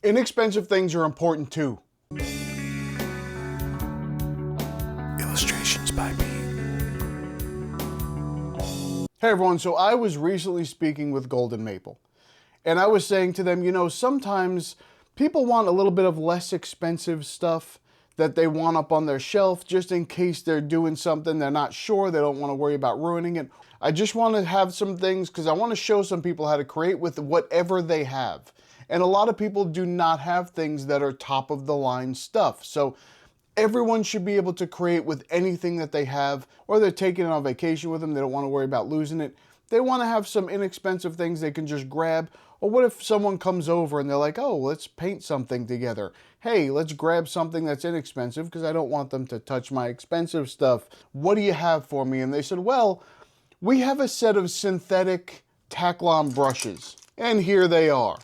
Inexpensive things are important too. Illustrations by Pete. Hey everyone, so I was recently speaking with Golden Maple, and I was saying to them, you know, sometimes people want a little bit of less expensive stuff that they want up on their shelf just in case they're doing something they're not sure, they don't want to worry about ruining it. I just want to have some things because I want to show some people how to create with whatever they have. And a lot of people do not have things that are top of the line stuff. So everyone should be able to create with anything that they have, or they're taking it on vacation with them, they don't want to worry about losing it. They want to have some inexpensive things they can just grab. Or what if someone comes over and they're like, oh, let's paint something together. Hey, let's grab something that's inexpensive because I don't want them to touch my expensive stuff. What do you have for me? And they said, well, we have a set of synthetic Taklon brushes. And here they are.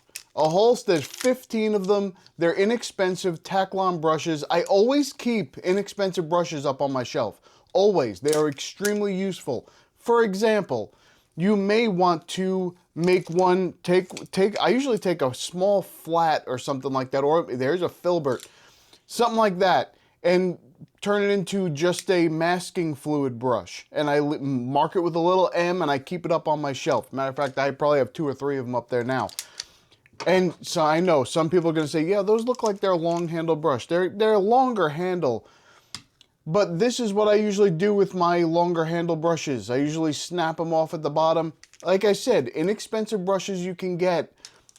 There's 15 of them. They're inexpensive Taklon brushes. I always keep inexpensive brushes up on my shelf. Always. They are extremely useful. For example, you may want to make one, I usually take a small flat or something like that, or there's a filbert, something like that, and turn it into just a masking fluid brush. And I mark it with a little M and I keep it up on my shelf. Matter of fact, I probably have 2 or 3 of them up there now. And so I know some people are going to say, yeah, those look like they're a long handle brush. They're a longer handle. But this is what I usually do with my longer handle brushes. I usually snap them off at the bottom. Like I said, inexpensive brushes you can get.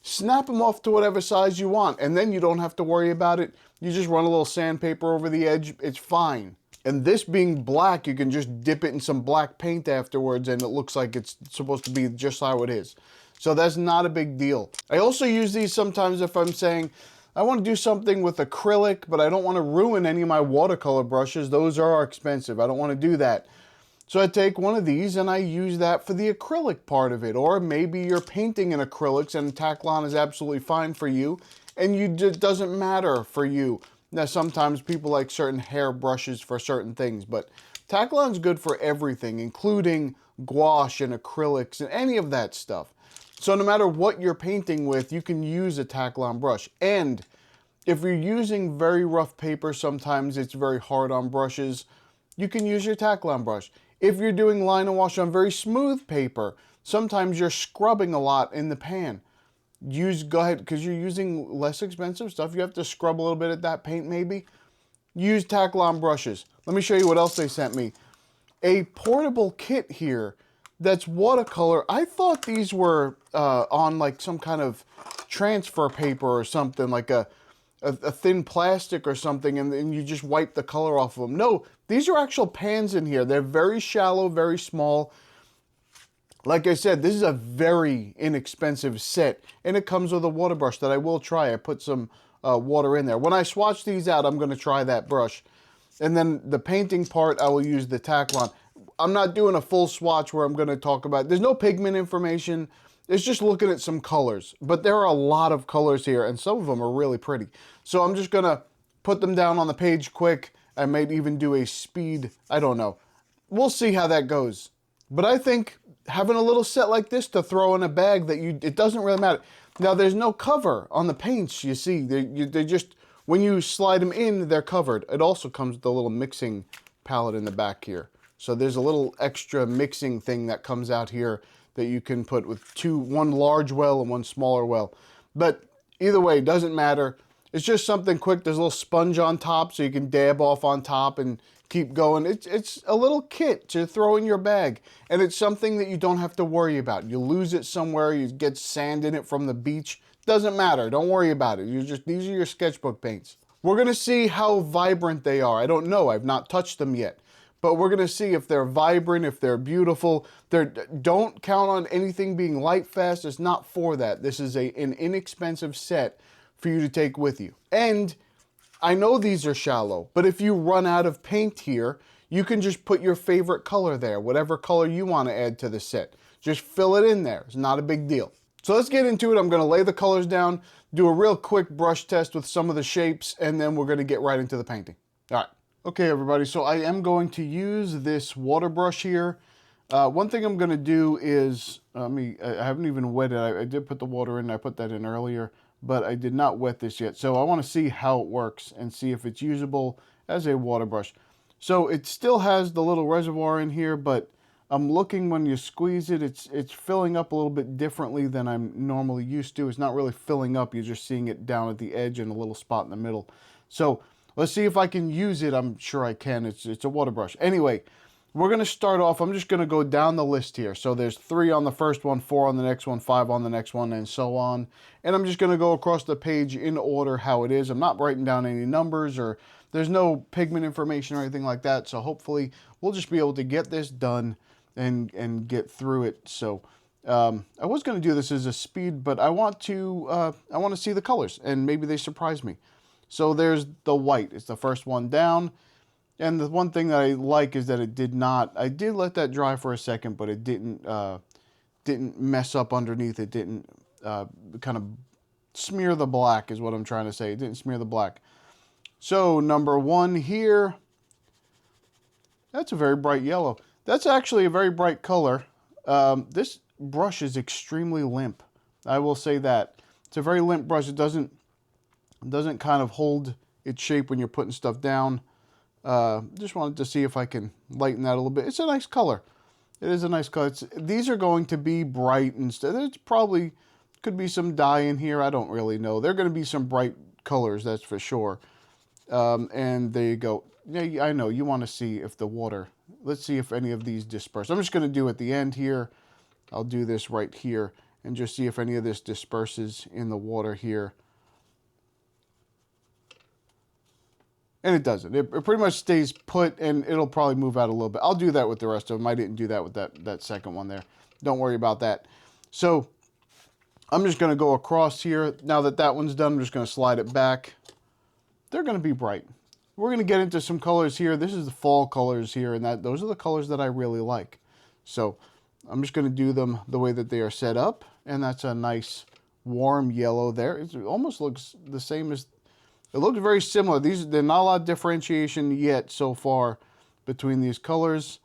Snap them off to whatever size you want. And then you don't have to worry about it. You just run a little sandpaper over the edge. It's fine. And this being black, you can just dip it in some black paint afterwards and it looks like it's supposed to be just how it is. So that's not a big deal. I also use these sometimes if I'm saying, I want to do something with acrylic, but I don't want to ruin any of my watercolor brushes. Those are expensive. I don't want to do that. So I take one of these and I use that for the acrylic part of it. Or maybe you're painting in acrylics and Taklon is absolutely fine for you and it doesn't matter for you. Now sometimes people like certain hair brushes for certain things, but Taklon's good for everything, including gouache and acrylics and any of that stuff. So no matter what you're painting with, you can use a Taklon brush. And if you're using very rough paper, sometimes it's very hard on brushes, you can use your Taklon brush. If you're doing line and wash on very smooth paper, sometimes you're scrubbing a lot in the pan. Go ahead, because you're using less expensive stuff, you have to scrub a little bit at that paint maybe. Use Taklon brushes. Let me show you what else they sent me. A portable kit here that's watercolor. I thought these were on like some kind of transfer paper or something, like a thin plastic or something, and then you just wipe the color off of them. No, these are actual pans in here. They're very shallow, very small. Like I said, this is a very inexpensive set, and it comes with a water brush that I will try. I put some water in there. When I swatch these out, I'm going to try that brush. And then the painting part, I will use the Taklon. I'm not doing a full swatch where I'm going to talk about, there's no pigment information. It's just looking at some colors. But there are a lot of colors here, and some of them are really pretty. So I'm just going to put them down on the page quick. I might even do a speed, I don't know. We'll see how that goes. But I think having a little set like this to throw in a bag it doesn't really matter. Now there's no cover on the paints, you see. They just, when you slide them in, they're covered. It also comes with a little mixing palette in the back here. So there's a little extra mixing thing that comes out here that you can put with one large well and one smaller well. But either way, it doesn't matter. It's just something quick. There's a little sponge on top so you can dab off on top and keep going. It's a little kit to throw in your bag. And it's something that you don't have to worry about. You lose it somewhere, you get sand in it from the beach. Doesn't matter. Don't worry about it. These are your sketchbook paints. We're going to see how vibrant they are. I don't know. I've not touched them yet. But we're going to see if they're vibrant, if they're beautiful. Don't count on anything being light fast. It's not for that. This is an inexpensive set for you to take with you. And I know these are shallow, but if you run out of paint here, you can just put your favorite color there, whatever color you want to add to the set. Just fill it in there. It's not a big deal. So let's get into it. I'm going to lay the colors down, do a real quick brush test with some of the shapes, and then we're going to get right into the painting. All right. Okay, everybody, so I am going to use this water brush here. One thing I'm going to do is, I haven't even wet it. I did put the water in, I put that in earlier, but I did not wet this yet. So I want to see how it works and see if it's usable as a water brush. So it still has the little reservoir in here, but I'm looking when you squeeze it, it's filling up a little bit differently than I'm normally used to. It's not really filling up, you're just seeing it down at the edge and a little spot in the middle. So let's see if I can use it. I'm sure I can. It's a water brush. Anyway, we're going to start off. I'm just going to go down the list here. So there's 3 on the first one, 4 on the next one, 5 on the next one, and so on. And I'm just going to go across the page in order how it is. I'm not writing down any numbers, or there's no pigment information or anything like that. So hopefully we'll just be able to get this done and get through it. So I was going to do this as a speed, but I want to see the colors, and maybe they surprise me. So there's the white. It's the first one down. And the one thing that I like is that it did not, I did let that dry for a second, but it didn't mess up underneath. It didn't kind of smear the black is what I'm trying to say. It didn't smear the black. So number 1 here, that's a very bright yellow. That's actually a very bright color. This brush is extremely limp. I will say that. It's a very limp brush. It doesn't kind of hold its shape when you're putting stuff down. Just wanted to see if I can lighten that a little bit. It's a nice color. It is a nice color. These are going to be bright instead. There's probably could be some dye in here. I don't really know. They're going to be some bright colors, that's for sure. And there you go. Yeah, I know you want to see if the water. Let's see if any of these disperse. I'm just going to do at the end here. I'll do this right here and just see if any of this disperses in the water here. And it doesn't. It pretty much stays put, and it'll probably move out a little bit. I'll do that with the rest of them. I didn't do that with that second one there. Don't worry about that. So I'm just going to go across here. Now that that one's done, I'm just going to slide it back. They're going to be bright. We're going to get into some colors here. This is the fall colors here, and those are the colors that I really like. So I'm just going to do them the way that they are set up, and that's a nice warm yellow there. It almost looks the same as... It looks very similar. There's not a lot of differentiation yet so far between these colors.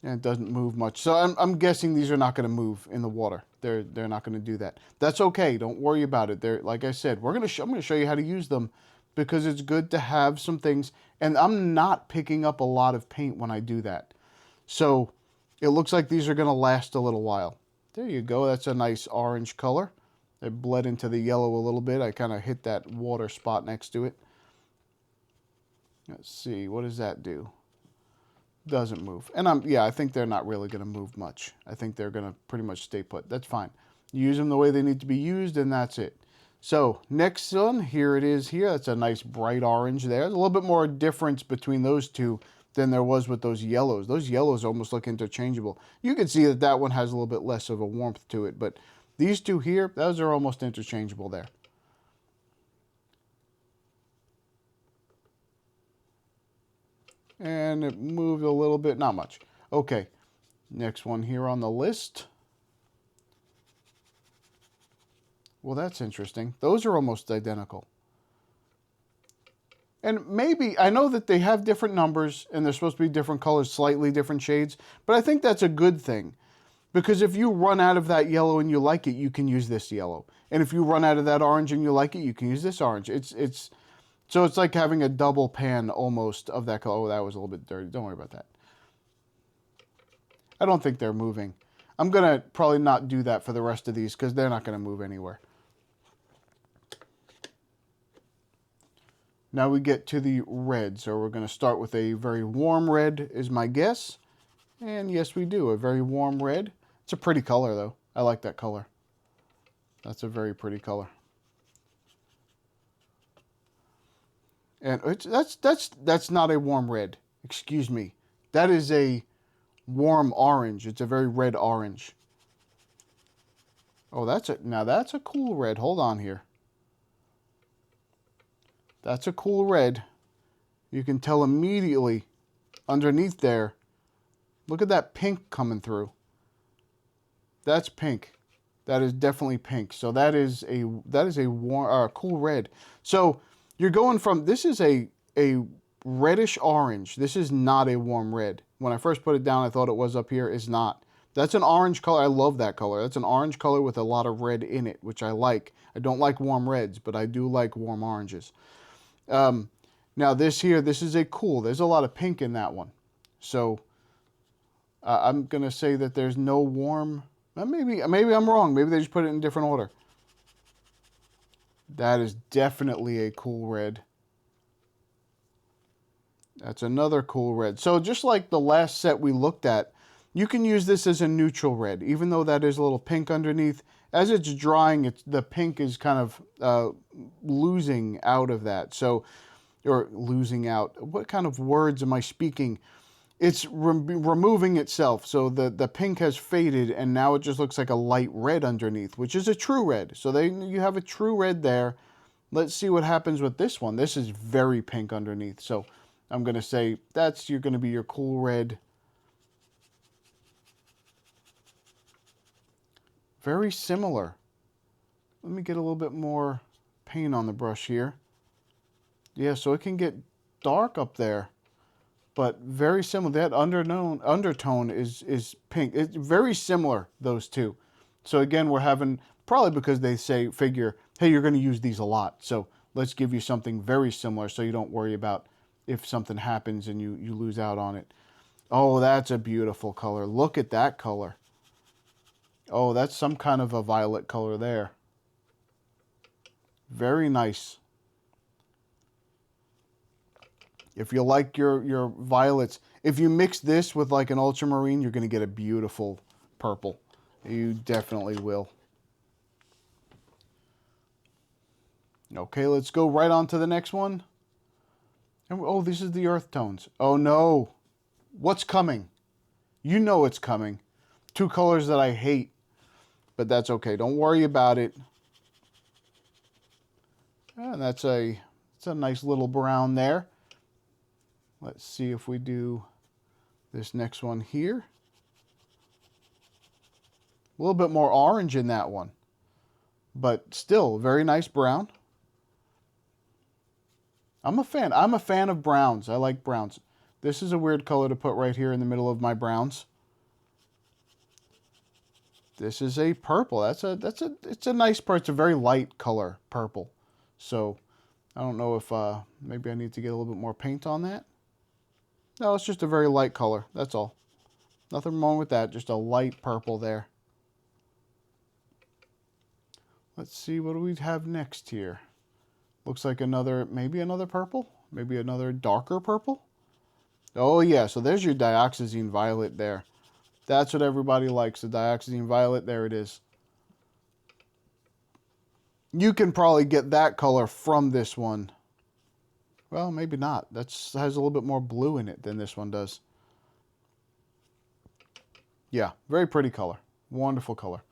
And it doesn't move much. So I'm guessing these are not going to move in the water. They're not going to do that. That's okay. Don't worry about it. They're, like I said, I'm going to show you how to use them, because it's good to have some things. And I'm not picking up a lot of paint when I do that. So it looks like these are going to last a little while. There you go. That's a nice orange color. It bled into the yellow a little bit. I kind of hit that water spot next to it. Let's see, what does that do? Doesn't move. And I think they're not really going to move much. I think they're going to pretty much stay put. That's fine. Use them the way they need to be used, and that's it. So next one, here it is here. That's a nice bright orange there. There's a little bit more difference between those two than there was with those yellows. Those yellows almost look interchangeable. You can see that that one has a little bit less of a warmth to it, but these two here, those are almost interchangeable there. And it moved a little bit, not much. Okay, next one here on the list. Well, that's interesting. Those are almost identical. And maybe, I know that they have different numbers and they're supposed to be different colors, slightly different shades, but I think that's a good thing. Because if you run out of that yellow and you like it, you can use this yellow. And if you run out of that orange and you like it, you can use this orange. So it's like having a double pan almost of that color. Oh, that was a little bit dirty. Don't worry about that. I don't think they're moving. I'm going to probably not do that for the rest of these because they're not going to move anywhere. Now we get to the red. So we're going to start with a very warm red is my guess. And yes, we do. A very warm red. It's a pretty color, though. I like that color. That's a very pretty color. And that's not a warm red. Excuse me. That is a warm orange. It's a very red orange. Oh, now that's a cool red. Hold on here. That's a cool red. You can tell immediately underneath there. Look at that pink coming through. That's pink. That is definitely pink. So that is a warm, cool red. So you're going from, this is a reddish orange. This is not a warm red. When I first put it down, I thought it was up here. It's not. That's an orange color. I love that color. That's an orange color with a lot of red in it, which I like. I don't like warm reds, but I do like warm oranges. Now this here, this is a cool. There's a lot of pink in that one. So I'm going to say that there's no warm. Maybe I'm wrong. Maybe they just put it in different order. That is definitely a cool red. That's another cool red. So just like the last set we looked at, you can use this as a neutral red, even though that is a little pink underneath. As it's drying, the pink is kind of losing out of that. So, or losing out. What kind of words am I speaking? It's removing itself. So the pink has faded, and now it just looks like a light red underneath, which is a true red. So you have a true red there. Let's see what happens with this one. This is very pink underneath. So I'm going to say you're going to be your cool red. Very similar. Let me get a little bit more paint on the brush here. Yeah, so it can get dark up there, but very similar. That undertone is pink. It's very similar, those two. So again, we're having, probably because they figure, hey, you're going to use these a lot. So let's give you something very similar so you don't worry about if something happens and you lose out on it. Oh, that's a beautiful color. Look at that color. Oh, that's some kind of a violet color there. Very nice. If you like your violets, if you mix this with like an ultramarine, you're going to get a beautiful purple. You definitely will. Okay, let's go right on to the next one. And, oh, this is the earth tones. Oh no. What's coming? You know it's coming. Two colors that I hate, but that's okay. Don't worry about it. And it's a nice little brown there. Let's see if we do this next one here. A little bit more orange in that one, but still very nice brown. I'm a fan. I'm a fan of browns. I like browns. This is a weird color to put right here in the middle of my browns. This is a purple. It's a nice purple. It's a very light color, purple. So I don't know if maybe I need to get a little bit more paint on that. No, it's just a very light color. That's all. Nothing wrong with that. Just a light purple there. Let's see, what do we have next here? Looks like maybe another purple? Maybe another darker purple? Oh yeah, so there's your dioxazine violet there. That's what everybody likes, the dioxazine violet. There it is. You can probably get that color from this one. Well, maybe not. That has a little bit more blue in it than this one does. Yeah, very pretty color. Wonderful color.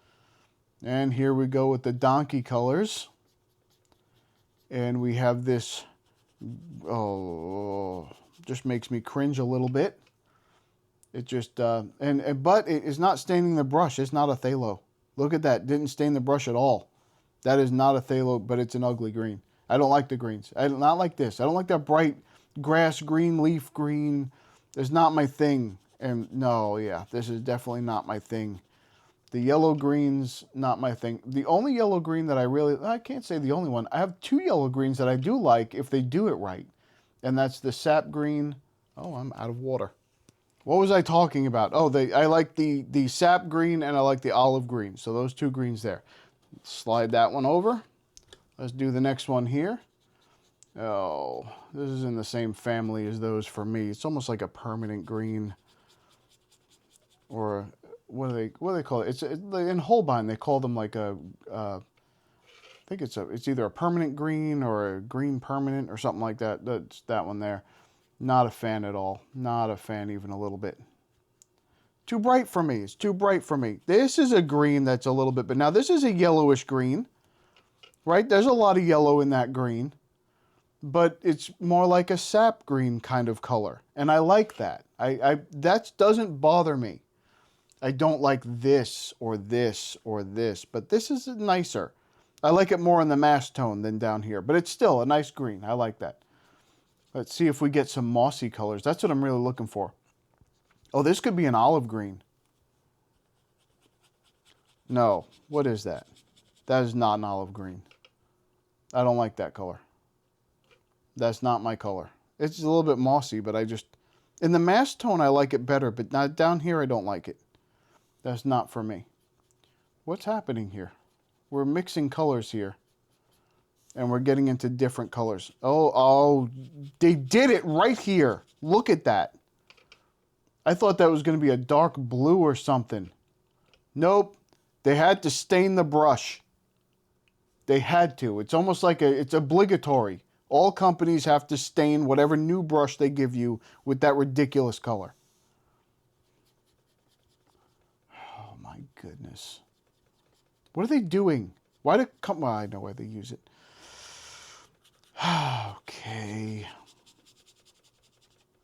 And here we go with the donkey colors. And we have this, oh, just makes me cringe a little bit. It just, but it is not staining the brush. It's not a phthalo. Look at that. Didn't stain the brush at all. That is not a phthalo, but it's an ugly green. I don't like the greens. I do not like this. I don't like that bright grass green, leaf green. It's not my thing. And no, yeah, this is definitely not my thing. The yellow greens, not my thing. The only yellow green that I can't say the only one. I have two yellow greens that I do like if they do it right. And that's the sap green. Oh, I'm out of water. What was I talking about? Oh, I like the sap green and I like the olive green. So those two greens there. Slide that one over. Let's do the next one here. Oh, this is in the same family as those for me. It's almost like a permanent green. Or what do they call it? In Holbein they call them like I think it's either a permanent green or a green permanent or something like that. That's that one there. Not a fan at all. Not a fan even a little bit. Too bright for me. It's too bright for me. This is a green that's a little bit, but now this is a yellowish green, right? There's a lot of yellow in that green, but it's more like a sap green kind of color, and I like that. That doesn't bother me. I don't like this or this or this, but this is nicer. I like it more in the mass tone than down here, but it's still a nice green. I like that. Let's see if we get some mossy colors. That's what I'm really looking for. Oh, this could be an olive green. No. What is that? That is not an olive green. I don't like that color. That's not my color. It's a little bit mossy, but I just... In the mass tone, I like it better, but not down here, I don't like it. That's not for me. What's happening here? We're mixing colors here. And we're getting into different colors. Oh, they did it right here. Look at that. I thought that was going to be a dark blue or something. Nope. They had to stain the brush. They had to. It's almost like it's obligatory. All companies have to stain whatever new brush they give you with that ridiculous color. Oh my goodness. What are they doing? Why do come? Well, I know why they use it. Okay.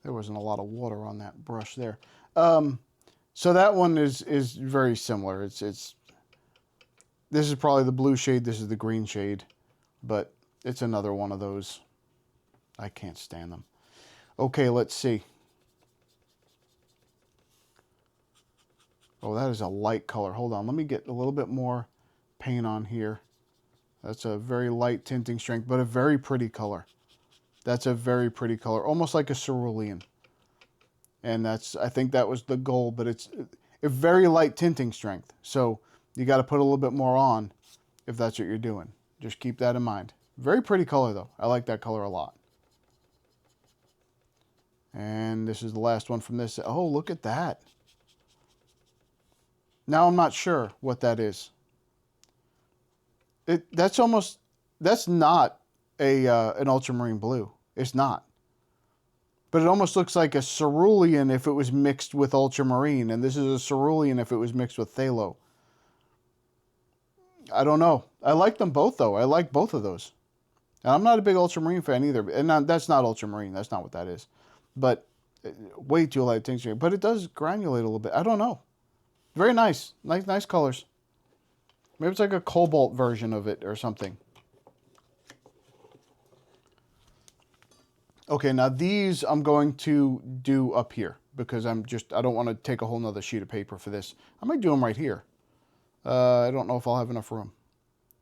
There wasn't a lot of water on that brush there. So that one is very similar. This is probably the blue shade. This is the green shade, but it's another one of those. I can't stand them. Okay, let's see. Oh, that is a light color. Hold on, let me get a little bit more paint on here. That's a very light tinting strength, but a very pretty color. That's a very pretty color, almost like a cerulean. And I think that was the goal, but it's a very light tinting strength. So you got to put a little bit more on if that's what you're doing. Just keep that in mind. Very pretty color though. I like that color a lot. And this is the last one from this. Oh, look at that. Now I'm not sure what that is. That's not an ultramarine blue. It's not. But it almost looks like a cerulean if it was mixed with ultramarine, and this is a cerulean if it was mixed with phthalo. I don't know. I like them both though. I like both of those. And I'm not a big ultramarine fan either. And that's not ultramarine. That's not what that is. But way too light tincture. But it does granulate a little bit. I don't know. Very nice. Nice colors. Maybe it's like a cobalt version of it or something. Okay, now these I'm going to do up here because I don't want to take a whole nother sheet of paper for this. I might do them right here. I don't know if I'll have enough room.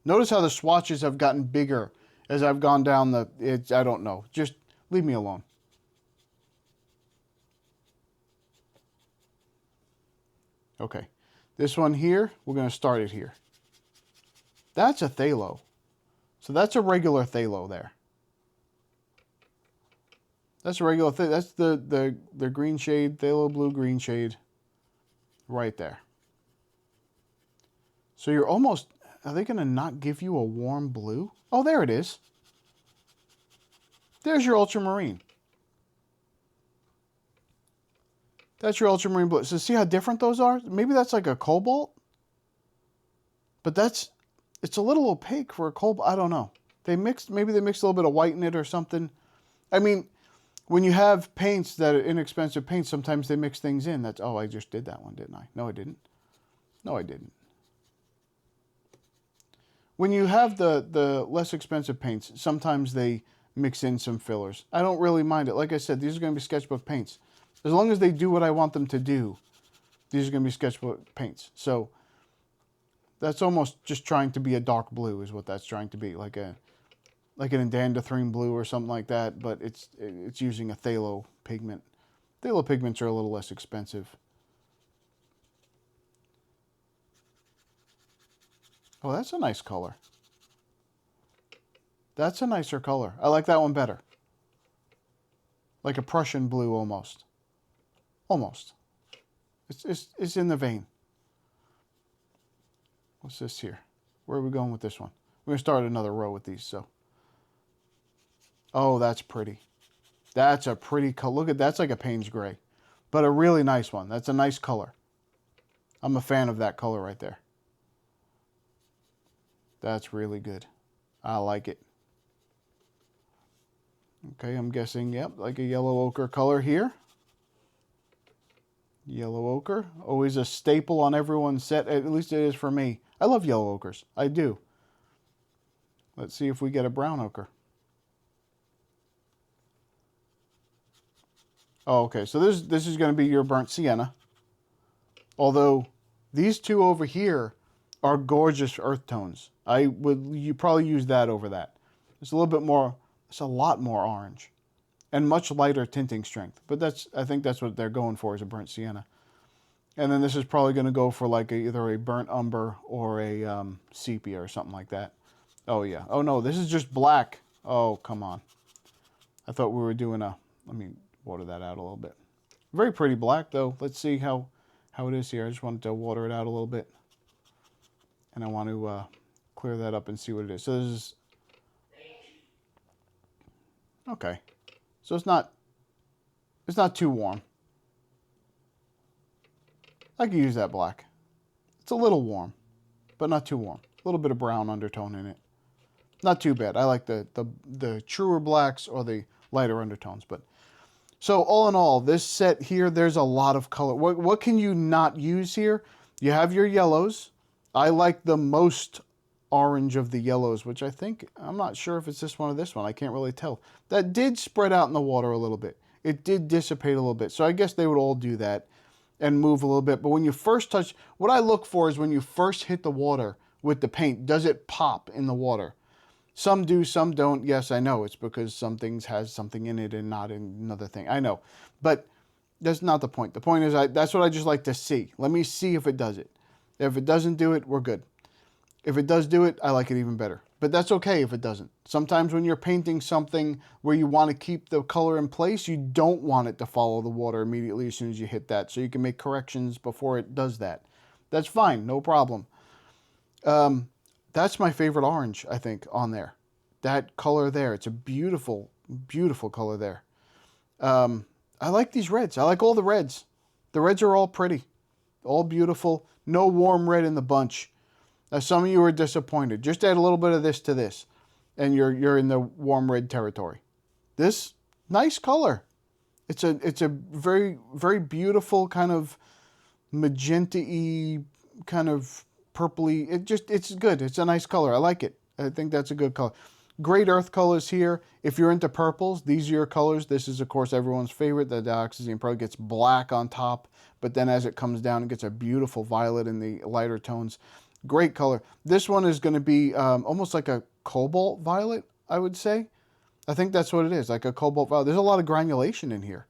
Notice how the swatches have gotten bigger as I've gone down I don't know. Just leave me alone. Okay, this one here, we're going to start it here. That's a phthalo. So that's a regular phthalo there. That's a regular thing. That's the green shade, phthalo blue green shade right there. So you're almost, are they going to not give you a warm blue? Oh, there it is. There's your ultramarine. That's your ultramarine blue. So see how different those are? Maybe that's like a cobalt. But it's a little opaque for a cobalt. I don't know. Maybe they mixed a little bit of white in it or something. I mean, when you have paints that are inexpensive paints, sometimes they mix things in. Oh, I just did that one, didn't I? No, I didn't. No, I didn't. When you have the less expensive paints, sometimes they mix in some fillers. I don't really mind it. Like I said, these are going to be sketchbook paints. As long as they do what I want them to do, these are going to be sketchbook paints. So that's almost just trying to be a dark blue is what that's trying to be, like an indanthrene blue or something like that, but it's using a phthalo pigment. Phthalo pigments are a little less expensive. Oh, that's a nice color. That's a nicer color. I like that one better. Like a Prussian blue almost. Almost. It's in the vein. What's this here? Where are we going with this one? We're going to start another row with these, so. Oh, that's pretty. That's a pretty color. Look at that's like a Payne's gray, but a really nice one. That's a nice color. I'm a fan of that color right there. That's really good. I like it. Okay, I'm guessing, yep, like a yellow ochre color here. Yellow ochre, always a staple on everyone's set, at least it is for me. I love yellow ochres, I do. Let's see if we get a brown ochre. Oh, okay, so this is going to be your burnt sienna. Although these two over here are gorgeous earth tones. You probably use that over that. It's a little bit more, it's a lot more orange and much lighter tinting strength. But I think that's what they're going for, is a burnt sienna. And then this is probably going to go for like either a burnt umber or a sepia or something like that. Oh yeah. Oh no, this is just black. Oh, come on. I thought we were doing let me water that out a little bit. Very pretty black though. Let's see how it is here. I just wanted to water it out a little bit. And I want to clear that up and see what it is. So this is, okay. So it's not too warm. I could use that black. It's a little warm, but not too warm. A little bit of brown undertone in it. Not too bad. I like the truer blacks or the lighter undertones. But so all in all, this set here, there's a lot of color. What can you not use here? You have your yellows. I like the most orange of the yellows, which I think, I'm not sure if it's this one or this one. I can't really tell. That did spread out in the water a little bit. It did dissipate a little bit. So I guess they would all do that and move a little bit. But when you first touch, what I look for is when you first hit the water with the paint, does it pop in the water? Some do, some don't. Yes, I know. It's because some things has something in it and not in another thing. I know. But that's not the point. The point is that's what I just like to see. Let me see if it does it. If it doesn't do it, we're good. If it does do it, I like it even better. But that's okay if it doesn't. Sometimes when you're painting something where you want to keep the color in place, you don't want it to follow the water immediately as soon as you hit that. So you can make corrections before it does that. That's fine, no problem. That's my favorite orange, I think, on there. That color there. It's a beautiful, beautiful color there. I like these reds. I like all the reds. The reds are all pretty. All beautiful. No warm red in the bunch. Some of you are disappointed. Just add a little bit of this to this, and you're in the warm red territory. This, nice color. It's a very, very beautiful kind of magenta-y, kind of purpley. It's good. It's a nice color. I like it. I think that's a good color. Great earth colors here. If you're into purples, these are your colors. This is, of course, everyone's favorite. The dioxazine probably gets black on top, but then as it comes down, it gets a beautiful violet in the lighter tones. Great color. This one is going to be almost like a cobalt violet, I would say. I think that's what it is, like a cobalt violet. There's a lot of granulation in here.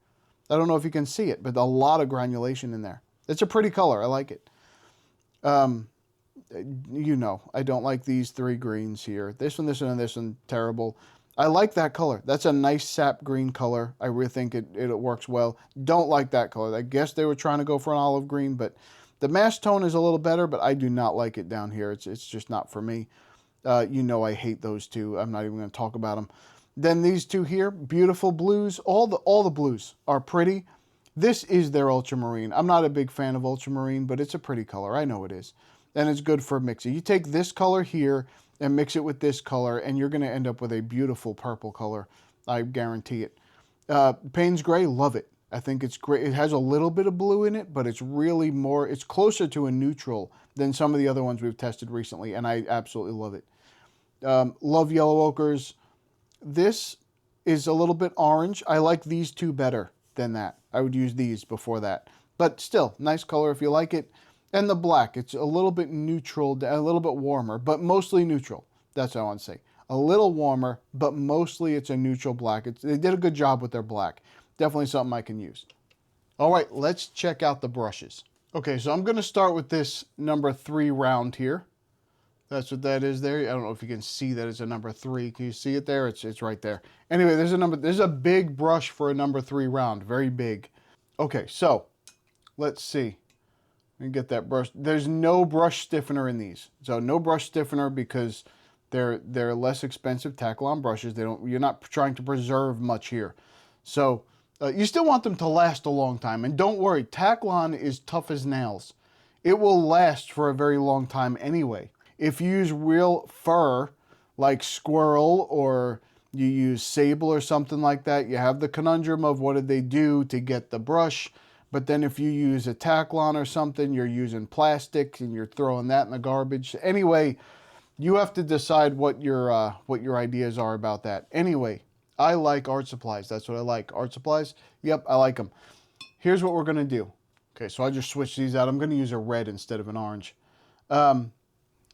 I don't know if you can see it, but a lot of granulation in there. It's a pretty color. I like it. You know, I don't like these three greens here. This one, and this one, terrible. I like that color. That's a nice sap green color. I really think it works well. Don't like that color. I guess they were trying to go for an olive green, but the mass tone is a little better, but I do not like it down here. It's just not for me. You know I hate those two. I'm not even going to talk about them. Then these two here, beautiful blues. All the blues are pretty. This is their ultramarine. I'm not a big fan of ultramarine, but it's a pretty color. I know it is. And it's good for mixing. You take this color here and mix it with this color, and you're going to end up with a beautiful purple color. I guarantee it. Payne's Gray, love it. I think it's great. It has a little bit of blue in it, but it's really more, it's closer to a neutral than some of the other ones we've tested recently, and I absolutely love it. Love yellow ochres. This is a little bit orange. I like these two better than that. I would use these before that. But still, nice color if you like it. And the black, it's a little bit neutral, a little bit warmer, but mostly neutral. That's what I want to say. A little warmer, but mostly it's a neutral black. They did a good job with their black. Definitely something I can use. All right, let's check out the brushes. Okay, so I'm going to start with this number 3 round here. That's what that is there. I don't know if you can see that it's a number 3. Can you see it there? It's right there. Anyway, there's a big brush for a number 3 round. Very big. Okay, so let's see. Let me get that brush. There's no brush stiffener in these. So no brush stiffener because they're less expensive Taklon brushes. You're not trying to preserve much here. So you still want them to last a long time. And don't worry, Taklon is tough as nails. It will last for a very long time anyway. If you use real fur, like squirrel, or you use sable or something like that, you have the conundrum of what did they do to get the brush. But then if you use a Taklon or something, you're using plastic and you're throwing that in the garbage. Anyway, you have to decide what your ideas are about that. Anyway, I like art supplies. That's what I like. Art supplies? Yep, I like them. Here's what we're going to do. Okay, so I just switched these out. I'm going to use a red instead of an orange.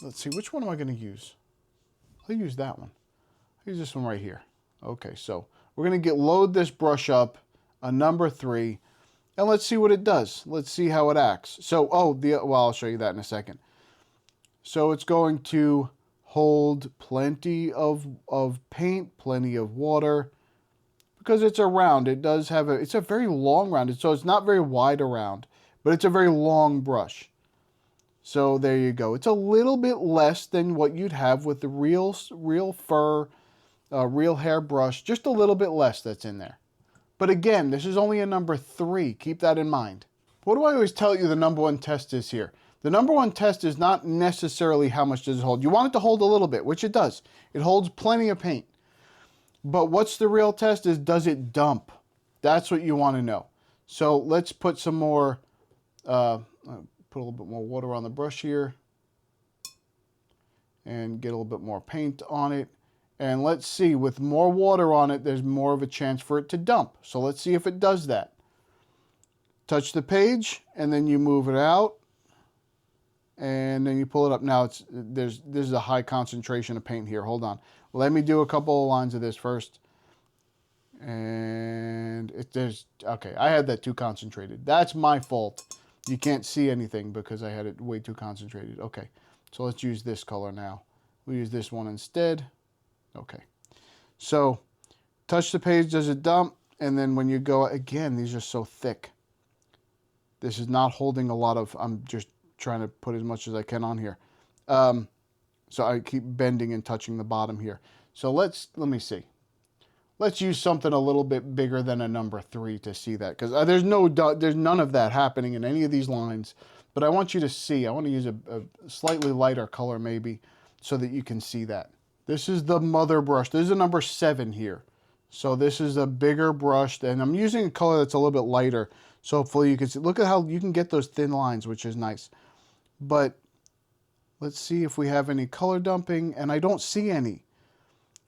let's see, which one am I going to use? I'll use that one. I'll use this one right here. Okay, so we're going to load this brush up, a number 3, and let's see what it does. Let's see how it acts. So, well, I'll show you that in a second. So it's going to hold plenty of paint, plenty of water, because it's a round. It does have it's a very long round. So it's not very wide around, but it's a very long brush. So there you go. It's a little bit less than what you'd have with the real fur, real hair brush. Just a little bit less that's in there. But again, this is only a number 3. Keep that in mind. What do I always tell you the number 1 test is here? The number 1 test is not necessarily how much does it hold. You want it to hold a little bit, which it does. It holds plenty of paint. But what's the real test is, does it dump? That's what you want to know. So let's put some more, put a little bit more water on the brush here. And get a little bit more paint on it. And let's see, with more water on it, there's more of a chance for it to dump. So let's see if it does that. Touch the page, and then you move it out. And then you pull it up. Now this is a high concentration of paint here. Hold on. Let me do a couple of lines of this first. And okay, I had that too concentrated. That's my fault. You can't see anything because I had it way too concentrated. Okay, so let's use this color now. We'll use this one instead. Okay, so touch the page, does it dump? And then when you go, again, these are so thick. This is not holding a lot of, I'm just trying to put as much as I can on here. So I keep bending and touching the bottom here. So let me see. Let's use something a little bit bigger than a number 3 to see that, because there's none of that happening in any of these lines. But I want you to see. I want to use a slightly lighter color maybe so that you can see that. This is the mother brush. This is a number 7 here. So this is a bigger brush, and I'm using a color that's a little bit lighter. So hopefully you can see. Look at how you can get those thin lines, which is nice. But let's see if we have any color dumping, and I don't see any.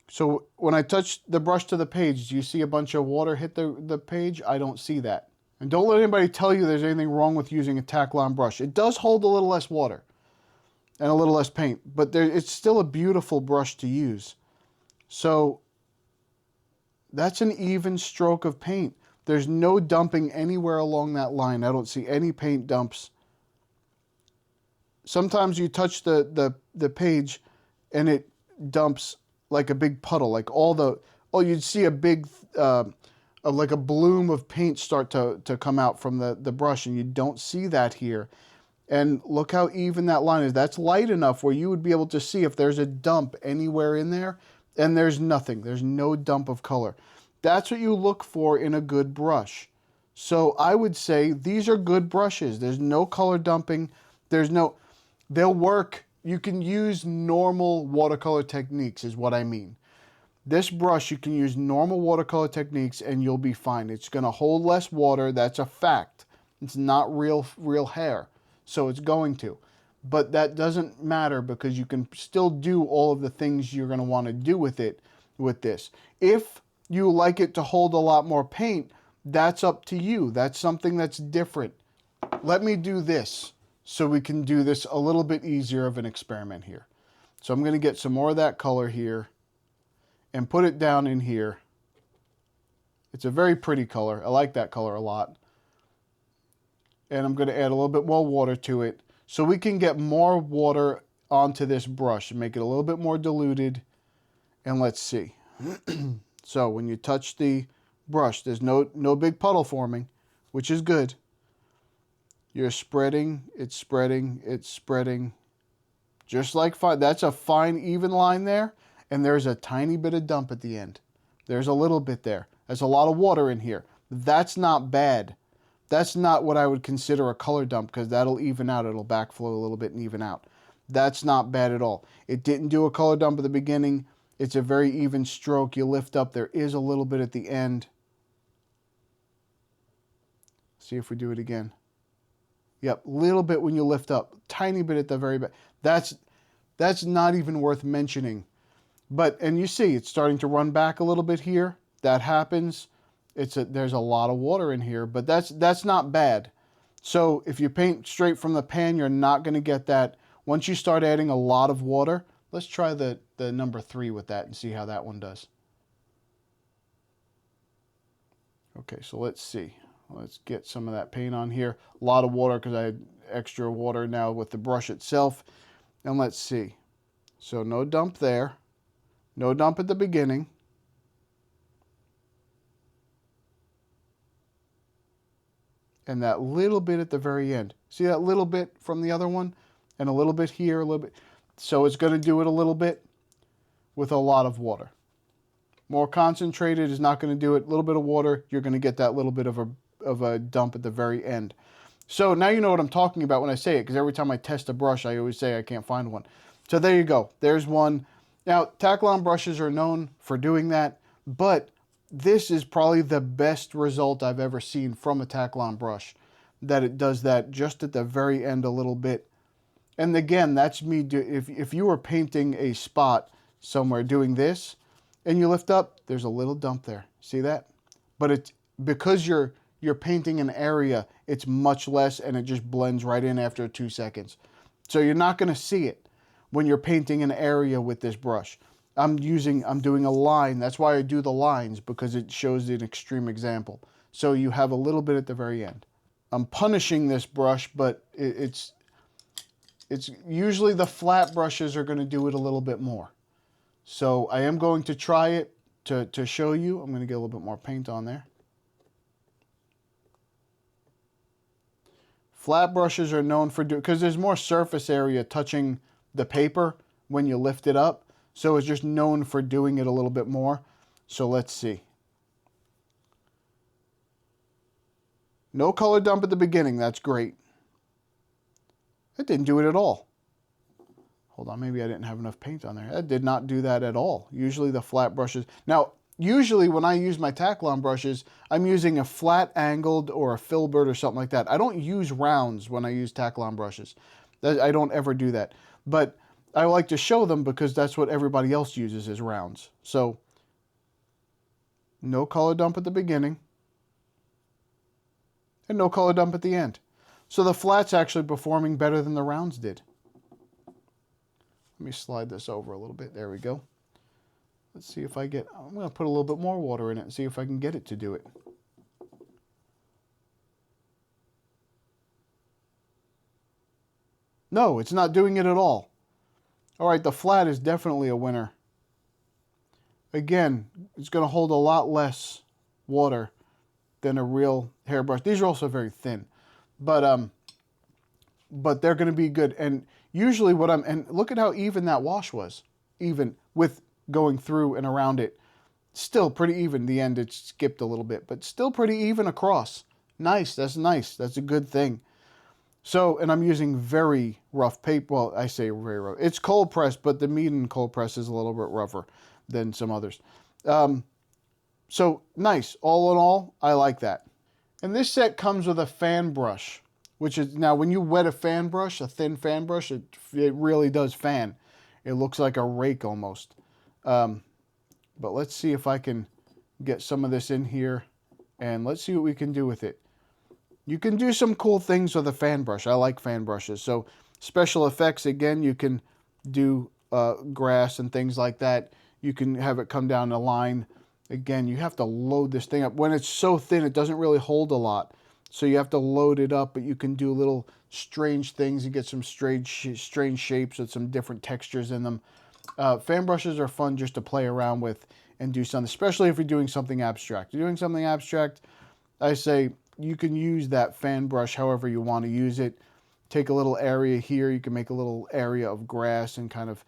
So when I touch the brush to the page, do you see a bunch of water hit the page? I don't see that. And don't let anybody tell you there's anything wrong with using a Taklon brush. It does hold a little less water and a little less paint, but it's still a beautiful brush to use. So that's an even stroke of paint. There's no dumping anywhere along that line. I don't see any paint dumps. Sometimes you touch the page and it dumps like a big puddle, like you'd see a big, like a bloom of paint start to come out from the brush, and you don't see that here. And look how even that line is. That's light enough where you would be able to see if there's a dump anywhere in there, and there's nothing. There's no dump of color. That's what you look for in a good brush. So I would say these are good brushes. There's no color dumping. They'll work. You can use normal watercolor techniques is what I mean. This brush, you can use normal watercolor techniques and you'll be fine. It's going to hold less water. That's a fact. It's not real hair, so it's going to. But that doesn't matter because you can still do all of the things you're going to want to do with it with this. If you like it to hold a lot more paint, that's up to you. That's something that's different. Let me do this so we can do this a little bit easier of an experiment here. So I'm going to get some more of that color here and put it down in here. It's a very pretty color. I like that color a lot. And I'm going to add a little bit more water to it so we can get more water onto this brush and make it a little bit more diluted. And let's see. So when you touch the brush, there's no big puddle forming, which is good. You're spreading, it's spreading, it's spreading. Just like fine. That's a fine, even line there. And there's a tiny bit of dump at the end. There's a little bit there. There's a lot of water in here. That's not bad. That's not what I would consider a color dump because that'll even out. It'll backflow a little bit and even out. That's not bad at all. It didn't do a color dump at the beginning. It's a very even stroke. You lift up. There is a little bit at the end. See if we do it again. Yep, little bit when you lift up. Tiny bit at the very back. That's not even worth mentioning. And you see, it's starting to run back a little bit here. That happens. There's a lot of water in here, but that's not bad. So if you paint straight from the pan, you're not going to get that Once you start adding a lot of water, let's try the number 3 with that and see how that one does. Okay, so let's see. Let's get some of that paint on here. A lot of water because I had extra water now with the brush itself. And let's see. So no dump there. No dump at the beginning. And that little bit at the very end. See that little bit from the other one? And a little bit here, a little bit. So it's going to do it a little bit with a lot of water. More concentrated is not going to do it. A little bit of water, you're going to get that little bit of a dump at the very end. So now you know what I'm talking about when I say it, because every time I test a brush, I always say I can't find one. So there you go. There's one. Now, Taklon brushes are known for doing that, but this is probably the best result I've ever seen from a Taklon brush, that it does that just at the very end a little bit. And again, that's me. If you were painting a spot somewhere doing this, and you lift up, there's a little dump there. See that? But it's because you're painting an area, it's much less, and it just blends right in after 2 seconds. So you're not going to see it when you're painting an area with this brush. I'm doing a line. That's why I do the lines, because it shows an extreme example. So you have a little bit at the very end. I'm punishing this brush, but it's usually the flat brushes are going to do it a little bit more. So I am going to try it to show you. I'm going to get a little bit more paint on there. Flat brushes are known for because there's more surface area touching the paper when you lift it up. So it's just known for doing it a little bit more. So let's see. No color dump at the beginning. That's great. It didn't do it at all. Hold on, maybe I didn't have enough paint on there. That did not do that at all. Usually the flat brushes. Now, usually when I use my Taklon brushes, I'm using a flat angled or a filbert or something like that. I don't use rounds when I use Taklon brushes. I don't ever do that. But I like to show them because that's what everybody else uses is rounds. So, no color dump at the beginning. And no color dump at the end. So the flat's actually performing better than the rounds did. Let me slide this over a little bit. There we go. Let's see if I'm going to put a little bit more water in it and see if I can get it to do it. No, it's not doing it at all. All right, the flat is definitely a winner. Again, it's going to hold a lot less water than a real hairbrush. These are also very thin, but they're going to be good. And usually and look at how even that wash was, even with going through and around it. Still pretty even. The end, it skipped a little bit, but still pretty even across. Nice, that's nice. That's a good thing. So, and I'm using very rough paper. Well, I say very rough. It's cold press, but the Meeden cold press is a little bit rougher than some others. So nice. All in all, I like that. And this set comes with a fan brush, which is, now when you wet a fan brush, a thin fan brush, it really does fan. It looks like a rake almost. But let's see if I can get some of this in here, and let's see what we can do with it. You can do some cool things with a fan brush. I like fan brushes. So special effects, again, you can do grass and things like that. You can have it come down a line. Again, you have to load this thing up. When it's so thin, it doesn't really hold a lot. So you have to load it up, but you can do little strange things. You get some strange shapes with some different textures in them. Fan brushes are fun just to play around with and do something, especially if you're doing something abstract. You're doing something abstract, I say you can use that fan brush however you want to use it. Take a little area here. You can make a little area of grass and kind of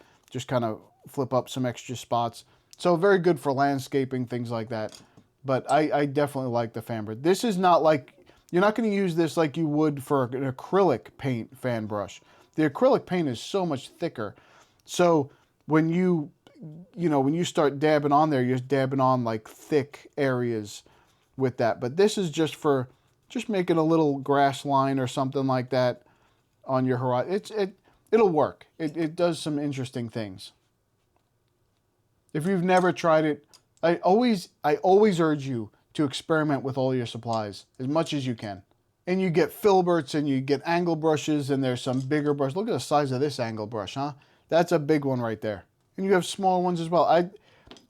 flip up some extra spots. So very good for landscaping, things like that. But I definitely like the fan brush. This is not like, you're not going to use this like you would for an acrylic paint fan brush. The acrylic paint is so much thicker. So when you start dabbing on there, you're just dabbing on like thick areas with that. But this is just for making a little grass line or something like that on your horizon. It'll work. It does some interesting things. If you've never tried it, I always urge you to experiment with all your supplies as much as you can. And you get filberts and you get angle brushes, and there's some bigger brushes. Look at the size of this angle brush, huh? That's a big one right there. And you have small ones as well.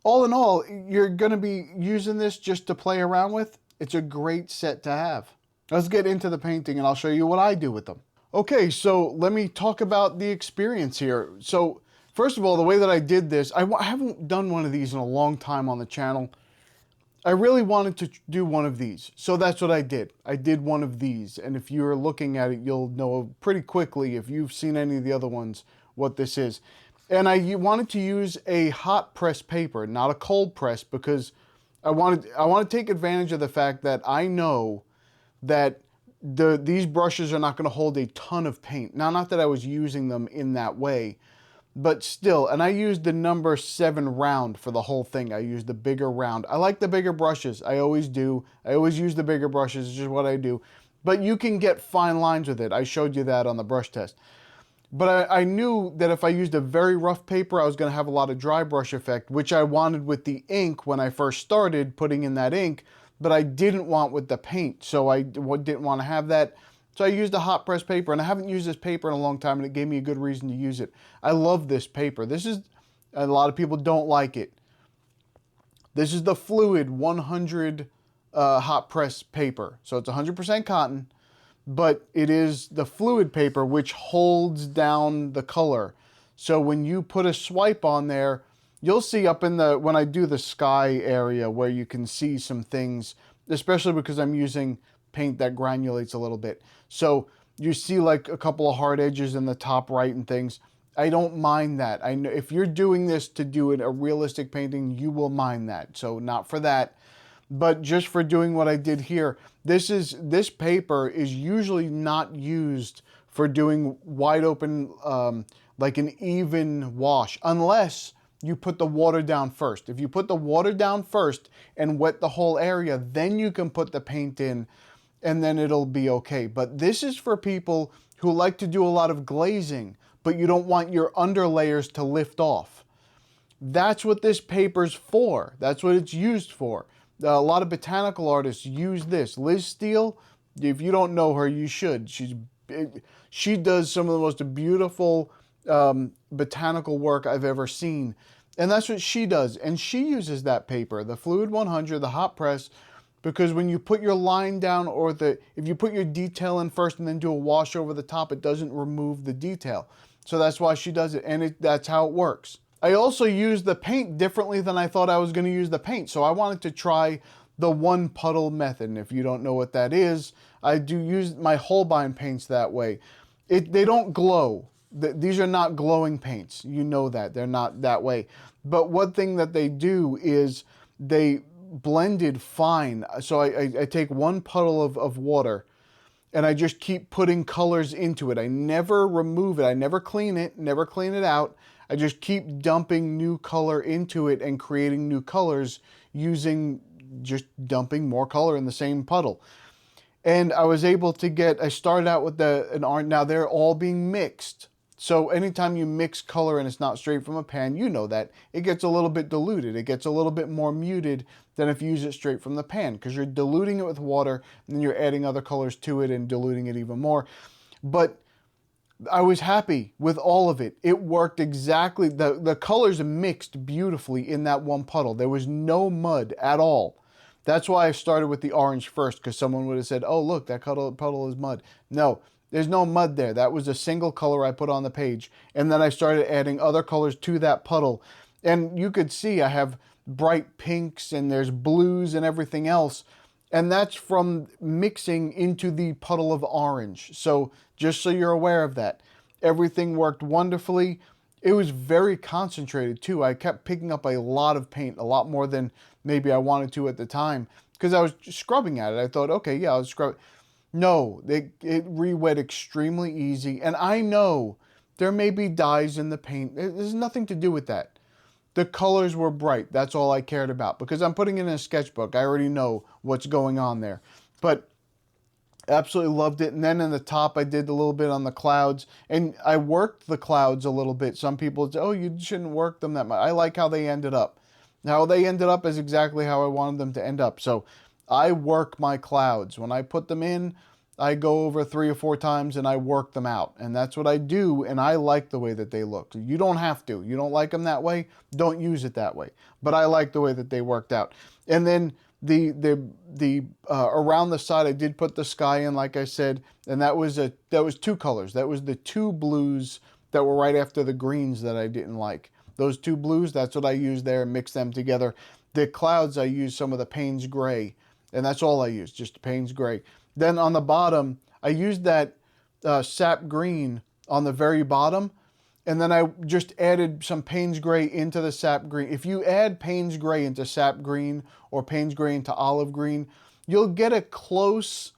All in all, you're going to be using this just to play around with. It's a great set to have. Let's get into the painting and I'll show you what I do with them. Okay, so let me talk about the experience here. So first of all, the way that I did this, I haven't done one of these in a long time on the channel. I really wanted to do one of these, so that's what I did. I did one of these, and if you're looking at it, you'll know pretty quickly, if you've seen any of the other ones, what this is. And I wanted to use a hot press paper, not a cold press, because I want to take advantage of the fact that I know that these brushes are not going to hold a ton of paint. Now, not that I was using them in that way, but still, and I used the number 7 round for the whole thing. I used the bigger round. I like the bigger brushes. I always do. I always use the bigger brushes. It's just what I do. But you can get fine lines with it. I showed you that on the brush test. But I knew that if I used a very rough paper, I was going to have a lot of dry brush effect, which I wanted with the ink when I first started putting in that ink, but I didn't want with the paint. So I didn't want to have that. So I used a hot press paper, and I haven't used this paper in a long time, and it gave me a good reason to use it. I love this paper. A lot of people don't like it. This is the Fluid 100 hot press paper. So it's 100% cotton, but it is the Fluid paper which holds down the color. So when you put a swipe on there, you'll see up in when I do the sky area where you can see some things, especially because I'm using paint that granulates a little bit. So you see like a couple of hard edges in the top right and things. I don't mind that. I know if you're doing this to do a realistic painting, you will mind that. So not for that, but just for doing what I did here. This paper is usually not used for doing wide open, like an even wash, unless you put the water down first. If you put the water down first and wet the whole area, then you can put the paint in, and then it'll be okay. But this is for people who like to do a lot of glazing, but you don't want your underlayers to lift off. That's what this paper's for. That's what it's used for. A lot of botanical artists use this. Liz Steele, if you don't know her, you should. She does some of the most beautiful botanical work I've ever seen. And that's what she does. And she uses that paper, the Fluid 100, the hot press, because when you put your line down, or if you put your detail in first and then do a wash over the top, it doesn't remove the detail. So that's why she does it, and that's how it works. I also use the paint differently than I thought I was going to use the paint. So I wanted to try the one puddle method. And if you don't know what that is, I do use my Holbein paints that way. They don't glow. These are not glowing paints. You know that. They're not that way. But one thing that they do is they blended fine. So I take one puddle of water, and I just keep putting colors into it. I never remove it. I never clean it out. I just keep dumping new color into it and creating new colors using just dumping more color in the same puddle. And I was able to I started out with an orange. Now they're all being mixed. So anytime you mix color and it's not straight from a pan, you know that it gets a little bit diluted. It gets a little bit more muted than if you use it straight from the pan, because you're diluting it with water and then you're adding other colors to it and diluting it even more. But I was happy with all of it. It worked exactly. The colors mixed beautifully in that one puddle. There was no mud at all. That's why I started with the orange first, because someone would have said, oh, look, that puddle is mud. No, there's no mud there. That was a single color I put on the page. And then I started adding other colors to that puddle. And you could see I have bright pinks and there's blues and everything else. And that's from mixing into the puddle of orange. So just so you're aware of that, everything worked wonderfully. It was very concentrated too. I kept picking up a lot of paint, a lot more than maybe I wanted to at the time, because I was scrubbing at it. I thought, okay, yeah, I'll scrub it. No, it re-wet extremely easy. And I know there may be dyes in the paint. There's nothing to do with that. The colors were bright. That's all I cared about, because I'm putting it in a sketchbook. I already know what's going on there. But absolutely loved it. And then in the top, I did a little bit on the clouds, and I worked the clouds a little bit. Some people say, oh, you shouldn't work them that much. I like how they ended up. How they ended up is exactly how I wanted them to end up. So I work my clouds. When I put them in, I go over 3 or 4 times and I work them out. And that's what I do, and I like the way that they look. You don't have to. You don't like them that way, don't use it that way. But I like the way that they worked out. And then the around the side, I did put the sky in, like I said, and that was 2 colors. That was the 2 blues that were right after the greens that I didn't like. Those 2 blues, that's what I used there, mix them together. The clouds, I used some of the Payne's gray, and that's all I used, just Payne's gray. Then on the bottom, I used that sap green on the very bottom, and then I just added some Payne's gray into the sap green. If you add Payne's gray into sap green or Payne's gray into olive green, you'll get a close,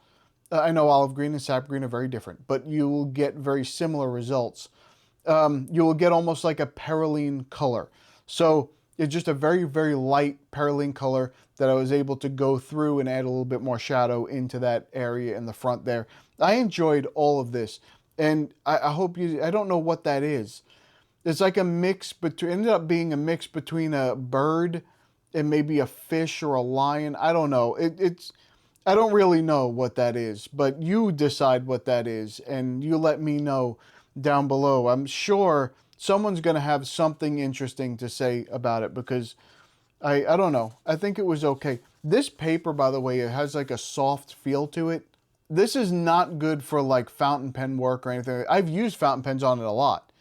I know olive green and sap green are very different, but you will get very similar results. You will get almost like a perylene color. So it's just a very, very light perylene color that I was able to go through and add a little bit more shadow into that area in the front there. I enjoyed all of this, and I hope you, I don't know what that is. It's like a mix between, ended up being a mix between a bird and maybe a fish or a lion. I don't know. I don't really know what that is, but you decide what that is, and you let me know down below. I'm sure someone's going to have something interesting to say about it, because I don't know. I think it was okay. This paper, by the way, it has like a soft feel to it. This is not good for like fountain pen work or anything. I've used fountain pens on it a lot,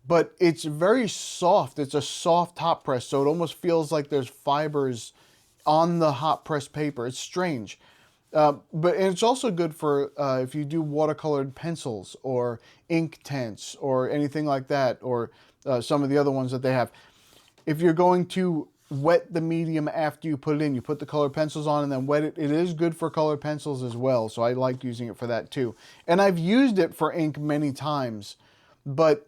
but it's very soft. It's a soft hot press, so it almost feels like there's fibers on the hot press paper. It's strange. But it's also good for if you do watercolored pencils or ink tints or anything like that, or some of the other ones that they have. If you're going to wet the medium after you put it in, you put the colored pencils on and then wet it. It is good for colored pencils as well, so I like using it for that too. And I've used it for ink many times, but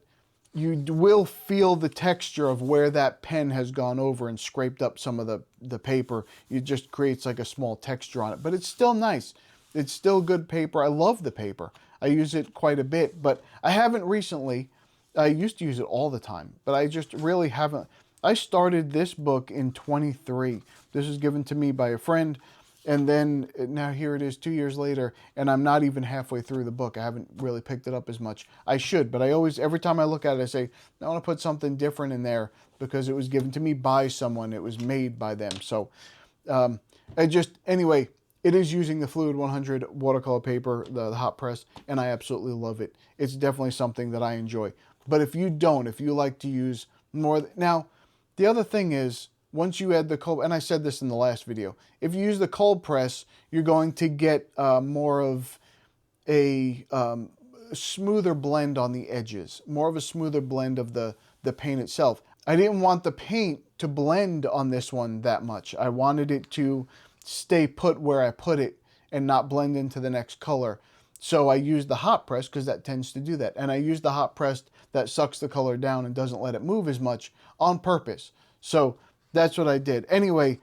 you will feel the texture of where that pen has gone over and scraped up some of the paper. It just creates like a small texture on it, but it's still nice. It's still good paper. I love the paper. I use it quite a bit, but I haven't recently. I used to use it all the time, but I just really haven't. I started this book in 23. This was given to me by a friend, and then now here it is 2 years later, and I'm not even halfway through the book. I haven't really picked it up as much. I should, but I always, every time I look at it, I say, I want to put something different in there because it was given to me by someone. It was made by them. So anyway, it is using the Fluid 100 watercolor paper, the hot press, and I absolutely love it. It's definitely something that I enjoy. But if you don't, if you like to use more, now, the other thing is, once you add the cold, and I said this in the last video, if you use the cold press, you're going to get more of a smoother blend on the edges, more of a smoother blend of the paint itself. I didn't want the paint to blend on this one that much. I wanted it to stay put where I put it and not blend into the next color. So I used the hot press because that tends to do that. And I used the hot press that sucks the color down and doesn't let it move as much on purpose. So that's what I did. Anyway,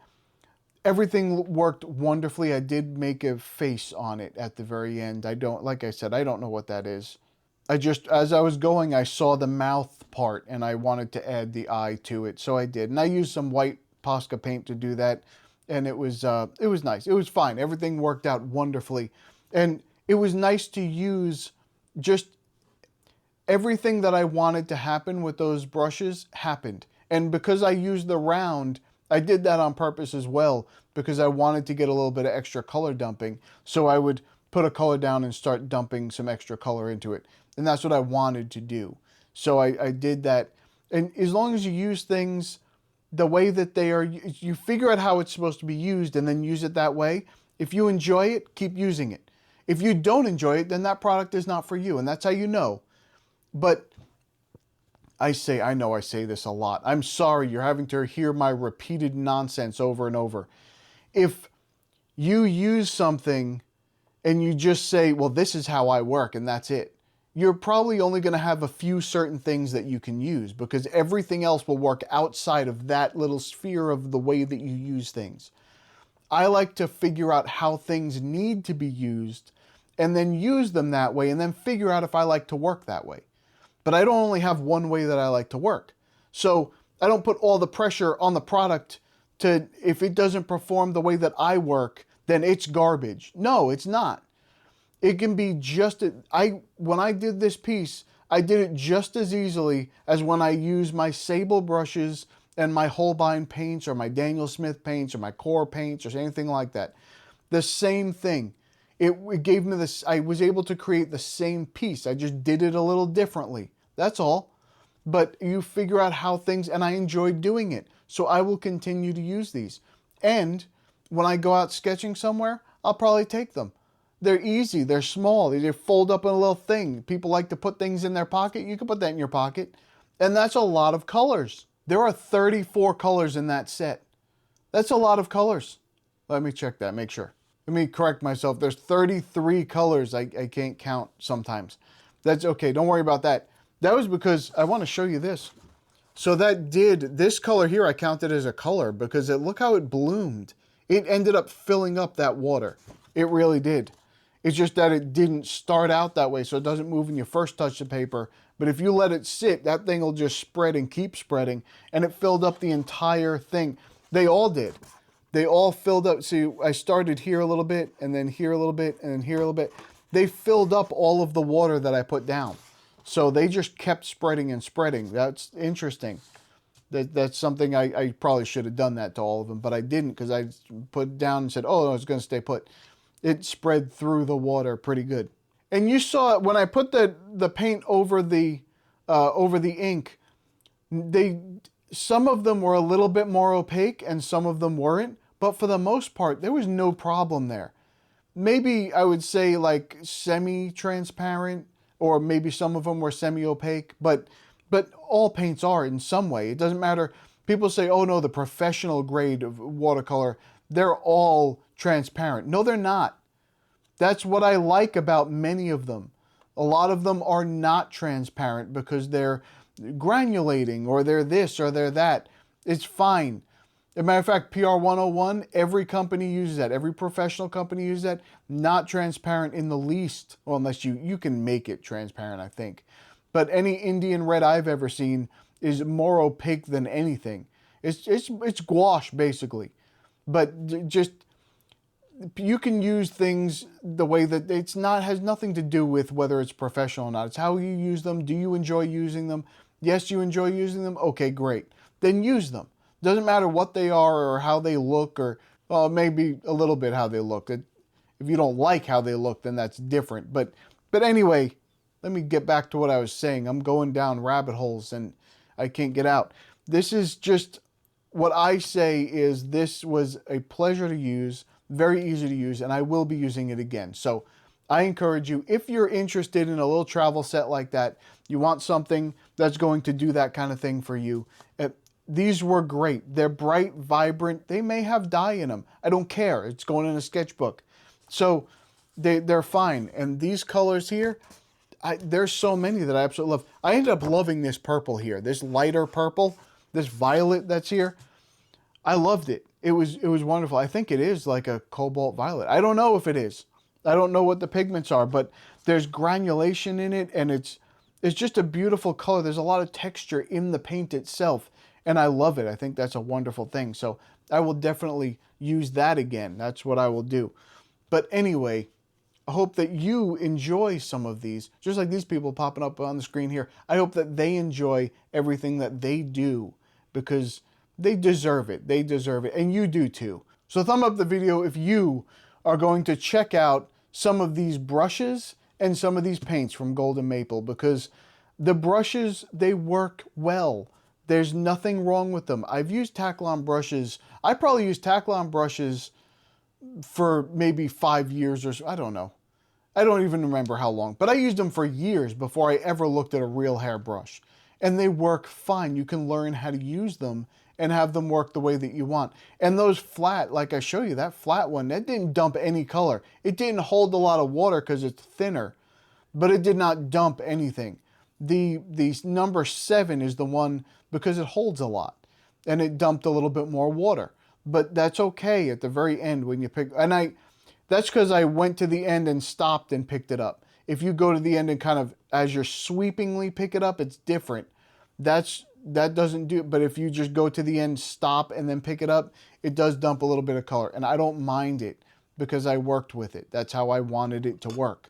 everything worked wonderfully. I did make a face on it at the very end. Like I said, I don't know what that is. As I was going, I saw the mouth part and I wanted to add the eye to it. So I did. And I used some white Posca paint to do that. And it was nice. It was fine. Everything worked out wonderfully. And it was nice to use just everything that I wanted to happen with those brushes happened. And because I used the round, I did that on purpose as well, because I wanted to get a little bit of extra color dumping. So I would put a color down and start dumping some extra color into it. And that's what I wanted to do. So I did that. And as long as you use things the way that they are, you figure out how it's supposed to be used and then use it that way. If you enjoy it, keep using it. If you don't enjoy it, then that product is not for you. And that's how you know. But I know I say this a lot. I'm sorry you're having to hear my repeated nonsense over and over. If you use something and you just say, well, this is how I work and that's it, you're probably only going to have a few certain things that you can use, because everything else will work outside of that little sphere of the way that you use things. I like to figure out how things need to be used and then use them that way and then figure out if I like to work that way. But I don't only have one way that I like to work. So I don't put all the pressure on the product to, if it doesn't perform the way that I work, then it's garbage. No, it's not. It can be just, when I did this piece, I did it just as easily as when I use my sable brushes and my Holbein paints or my Daniel Smith paints or my Core paints or anything like that. The same thing. It gave me this, I was able to create the same piece. I just did it a little differently. That's all. But you figure out how things, and I enjoy doing it. So I will continue to use these. And when I go out sketching somewhere, I'll probably take them. They're easy, they're small, they fold up in a little thing. People like to put things in their pocket. You can put that in your pocket. And that's a lot of colors. There are 34 colors in that set. That's a lot of colors. Let me check that, make sure. Let me correct myself. There's 33 colors. I can't count sometimes. That's okay, don't worry about that. That was because I want to show you this. So this color here, I counted as a color because look how it bloomed. It ended up filling up that water. It really did. It's just that it didn't start out that way, so it doesn't move when you first touch the paper. But if you let it sit, that thing will just spread and keep spreading, and it filled up the entire thing. They all did. They all filled up. See, I started here a little bit, and then here a little bit, and then here a little bit. They filled up all of the water that I put down. So they just kept spreading and spreading. That's interesting. That's something I probably should have done that to all of them, but I didn't because I put it down and said, oh, no, it's going to stay put. It spread through the water pretty good. And you saw it when I put the paint over the ink. Some of them were a little bit more opaque and some of them weren't, but for the most part, there was no problem there. Maybe I would say like semi-transparent, or maybe some of them were semi-opaque, but all paints are in some way. It doesn't matter. People say, oh no, the professional grade of watercolor, they're all transparent. No, they're not. That's what I like about many of them. A lot of them are not transparent because they're granulating or they're this or they're that. It's fine. As a matter of fact, PR 101, every company uses that. Every professional company uses that. Not transparent in the least. Well, unless you can make it transparent, I think. But any Indian red I've ever seen is more opaque than anything. It's gouache, basically. But just, you can use things the way that has nothing to do with whether it's professional or not. It's how you use them. Do you enjoy using them? Yes, you enjoy using them? Okay, great. Then use them. Doesn't matter what they are or how they look, or well, maybe a little bit how they look. If you don't like how they look, then that's different. But anyway, let me get back to what I was saying. I'm going down rabbit holes and I can't get out. This is just what I say is this was a pleasure to use, very easy to use, and I will be using it again. So I encourage you, if you're interested in a little travel set like that, you want something that's going to do that kind of thing for you, these were great. They're bright, vibrant. They may have dye in them. I don't care. It's going in a sketchbook. So they're fine. And these colors here, there's so many that I absolutely love. I ended up loving this purple here, this lighter purple, this violet that's here. I loved it. It was wonderful. I think it is like a cobalt violet. I don't know if it is. I don't know what the pigments are, but there's granulation in it, and it's just a beautiful color. There's a lot of texture in the paint itself, and I love it. I think that's a wonderful thing. So I will definitely use that again. That's what I will do. But anyway, I hope that you enjoy some of these, just like these people popping up on the screen here. I hope that they enjoy everything that they do because they deserve it. They deserve it, and you do too. So thumb up the video if you are going to check out some of these brushes and some of these paints from Golden Maple, because the brushes, they work well. There's nothing wrong with them. I've used Taklon brushes. I probably used Taklon brushes for maybe 5 years or so. I don't know. I don't even remember how long, but I used them for years before I ever looked at a real hairbrush. And they work fine. You can learn how to use them and have them work the way that you want. And those flat, like I show you, that flat one, that didn't dump any color. It didn't hold a lot of water because it's thinner, but it did not dump anything. The number 7 is the one because it holds a lot and it dumped a little bit more water. But that's okay at the very end when you pick, and that's because I went to the end and stopped and picked it up. If you go to the end and kind of, as you're sweepingly pick it up, it's different. That doesn't do it, but if you just go to the end, stop, and then pick it up, it does dump a little bit of color, and I don't mind it. because I worked with it. That's how I wanted it to work.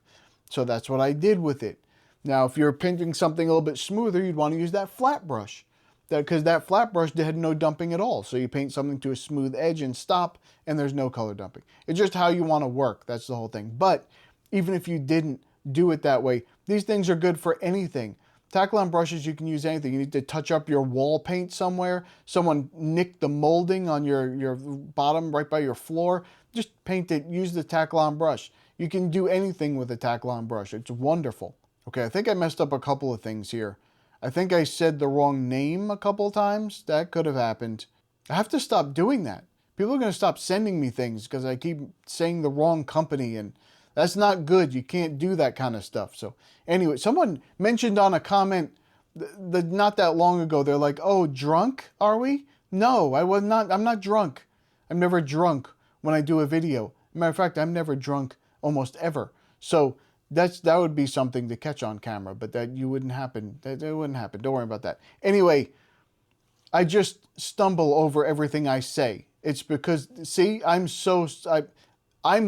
So that's what I did with it. Now, if you're painting something a little bit smoother, you'd want to use that flat brush. Because that flat brush had no dumping at all. So you paint something to a smooth edge and stop, and there's no color dumping. It's just how you want to work. That's the whole thing. But even if you didn't do it that way, these things are good for anything. Tack-on brushes, you can use anything. You need to touch up your wall paint somewhere. Someone nicked the molding on your bottom right by your floor. Just paint it. Use the tack-on brush. You can do anything with a tack-on brush. It's wonderful. Okay, I think I messed up a couple of things here. I think I said the wrong name a couple of times. That could have happened. I have to stop doing that. People are going to stop sending me things because I keep saying the wrong company, and that's not good. You can't do that kind of stuff. So anyway, someone mentioned on a comment not that long ago, they're like, oh, drunk, are we? No, I was not. I'm not drunk. I'm never drunk when I do a video. Matter of fact, I'm never drunk almost ever. So that would be something to catch on camera, but that wouldn't happen. That wouldn't happen. Don't worry about that. Anyway, I just stumble over everything I say. It's because, see, I'm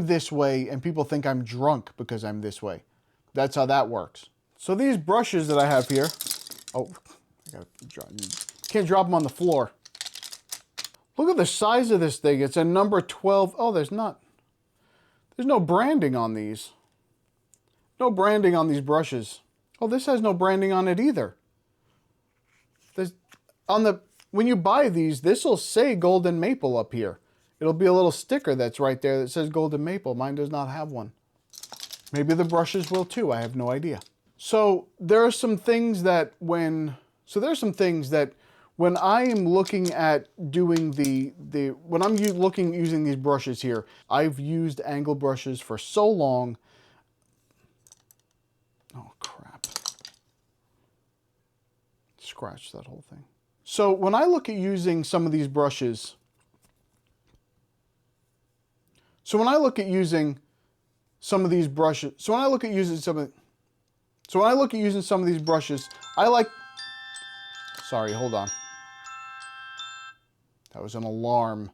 this way, and people think I'm drunk because I'm this way. That's how that works. So these brushes that I have here, oh, can't drop them on the floor. Look at the size of this thing. It's a number 12. Oh, there's no branding on these. No branding on these brushes. Oh, this has no branding on it either. When you buy these, this will say Golden Maple up here. It'll be a little sticker that's right there that says Golden Maple. Mine does not have one. Maybe the brushes will too. I have no idea. So there are some things that when I am looking at doing when I'm using these brushes here, I've used angle brushes for so long. Oh, crap. Scratch that whole thing. So when I look at using some of these brushes, sorry, hold on. That was an alarm.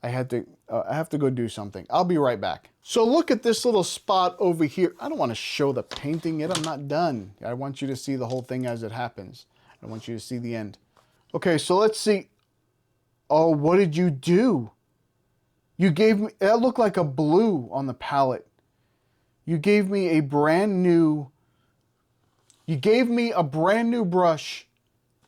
I have to go do something. I'll be right back. So look at this little spot over here. I don't want to show the painting yet. I'm not done. I want you to see the whole thing as it happens. I want you to see the end. Okay, so let's see. Oh, what did you do? You gave me, that looked like a blue on the palette. You gave me a brand new brush,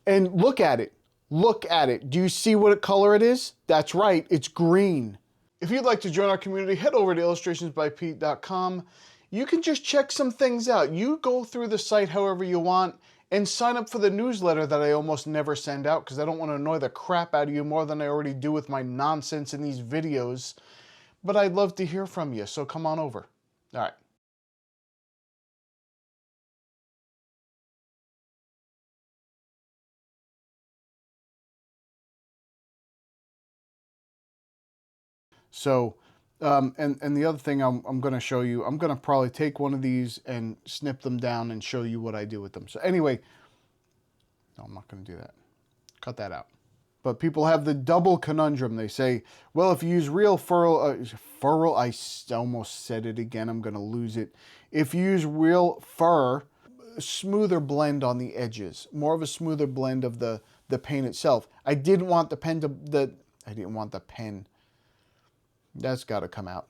and look at it. Look at it. Do you see what color it is? That's right, it's green. If you'd like to join our community, head over to illustrationsbypete.com. You can just check some things out. You go through the site however you want and sign up for the newsletter that I almost never send out because I don't want to annoy the crap out of you more than I already do with my nonsense in these videos. But I'd love to hear from you, so come on over. All right. So, and the other thing I'm going to show you, I'm going to probably take one of these and snip them down and show you what I do with them. So anyway, no, I'm not going to do that. Cut that out. But people have the double conundrum. They say, well, if you use real fur, I almost said it again. I'm going to lose it. If you use real fur, smoother blend on the edges, more of a smoother blend of the paint itself. I didn't want the pen. That's got to come out.